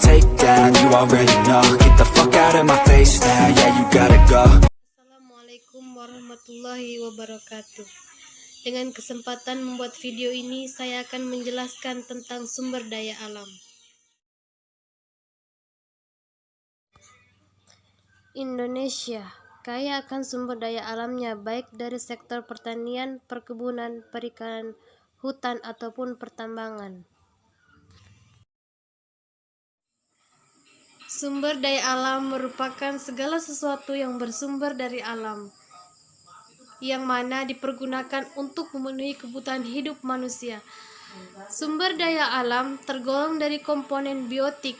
take down, you already know. Get the fuck out of my face now, yeah, you gotta go. Assalamualaikum warahmatullahi wabarakatuh. Dengan kesempatan membuat video ini, saya akan menjelaskan tentang sumber daya alam. Indonesia kaya akan sumber daya alamnya, baik dari sektor pertanian, perkebunan, perikanan, hutan, ataupun pertambangan. Sumber daya alam merupakan segala sesuatu yang bersumber dari alam, yang mana dipergunakan untuk memenuhi kebutuhan hidup manusia. Sumber daya alam tergolong dari komponen biotik,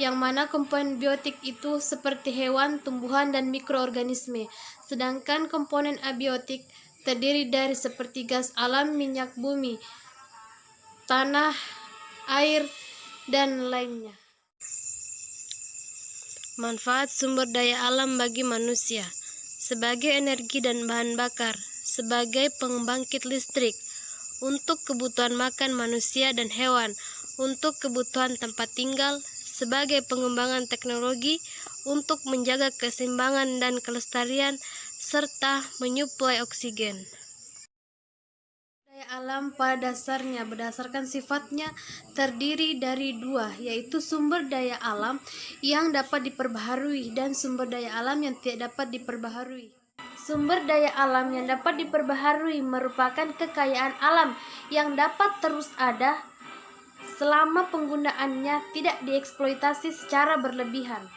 yang mana komponen biotik itu seperti hewan, tumbuhan, dan mikroorganisme. Sedangkan komponen abiotik terdiri dari seperti gas alam, minyak bumi, tanah, air, dan lainnya. Manfaat sumber daya alam bagi manusia: sebagai energi dan bahan bakar, sebagai pembangkit listrik, untuk kebutuhan makan manusia dan hewan, untuk kebutuhan tempat tinggal, sebagai pengembangan teknologi, untuk menjaga keseimbangan dan kelestarian, serta menyuplai oksigen. Daya alam pada dasarnya berdasarkan sifatnya terdiri dari dua, yaitu sumber daya alam yang dapat diperbaharui dan sumber daya alam yang tidak dapat diperbaharui. Sumber daya alam yang dapat diperbaharui merupakan kekayaan alam yang dapat terus ada selama penggunaannya tidak dieksploitasi secara berlebihan.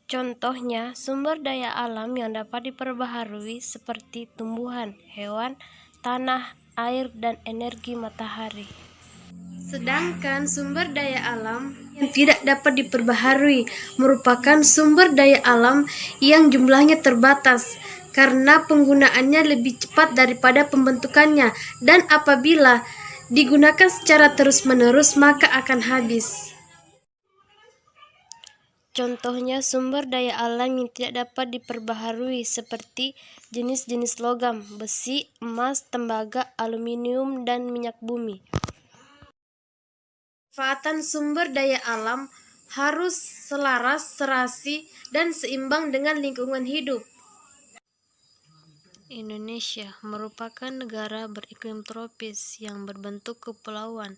Contohnya, sumber daya alam yang dapat diperbaharui seperti tumbuhan, hewan, tanah, air, dan energi matahari. Sedangkan sumber daya alam yang tidak dapat diperbaharui merupakan sumber daya alam yang jumlahnya terbatas karena penggunaannya lebih cepat daripada pembentukannya, dan apabila digunakan secara terus-menerus maka akan habis. Contohnya sumber daya alam yang tidak dapat diperbaharui seperti jenis-jenis logam, besi, emas, tembaga, aluminium, dan minyak bumi. Pemanfaatan sumber daya alam harus selaras, serasi, dan seimbang dengan lingkungan hidup. Indonesia merupakan negara beriklim tropis yang berbentuk kepulauan.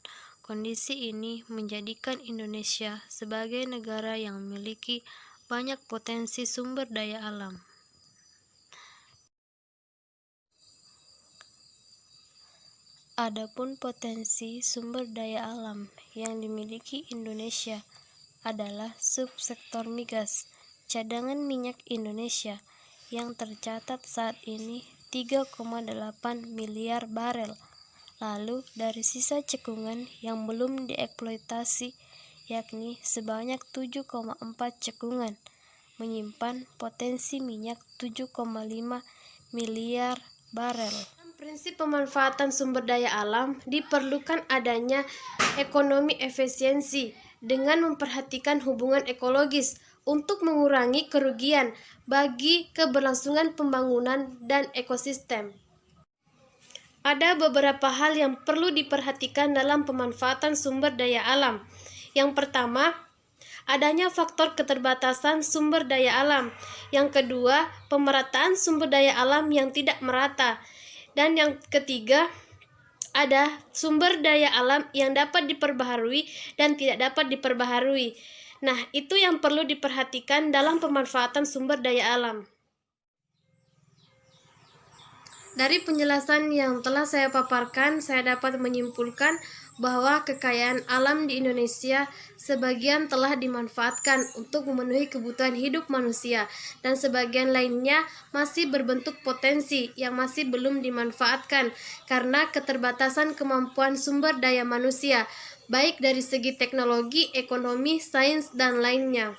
Kondisi ini menjadikan Indonesia sebagai negara yang memiliki banyak potensi sumber daya alam. Adapun potensi sumber daya alam yang dimiliki Indonesia adalah subsektor migas, cadangan minyak Indonesia yang tercatat saat ini 3,8 miliar barel. Lalu dari sisa cekungan yang belum dieksploitasi, yakni sebanyak 7,4 cekungan, menyimpan potensi minyak 7,5 miliar barel. Prinsip pemanfaatan sumber daya alam diperlukan adanya ekonomi efisiensi dengan memperhatikan hubungan ekologis untuk mengurangi kerugian bagi keberlangsungan pembangunan dan ekosistem. Ada beberapa hal yang perlu diperhatikan dalam pemanfaatan sumber daya alam. Yang pertama, adanya faktor keterbatasan sumber daya alam. Yang kedua, pemerataan sumber daya alam yang tidak merata. Dan yang ketiga, ada sumber daya alam yang dapat diperbaharui dan tidak dapat diperbaharui. Nah, itu yang perlu diperhatikan dalam pemanfaatan sumber daya alam. Dari penjelasan yang telah saya paparkan, saya dapat menyimpulkan bahwa kekayaan alam di Indonesia sebagian telah dimanfaatkan untuk memenuhi kebutuhan hidup manusia, dan sebagian lainnya masih berbentuk potensi yang masih belum dimanfaatkan karena keterbatasan kemampuan sumber daya manusia, baik dari segi teknologi, ekonomi, sains, dan lainnya.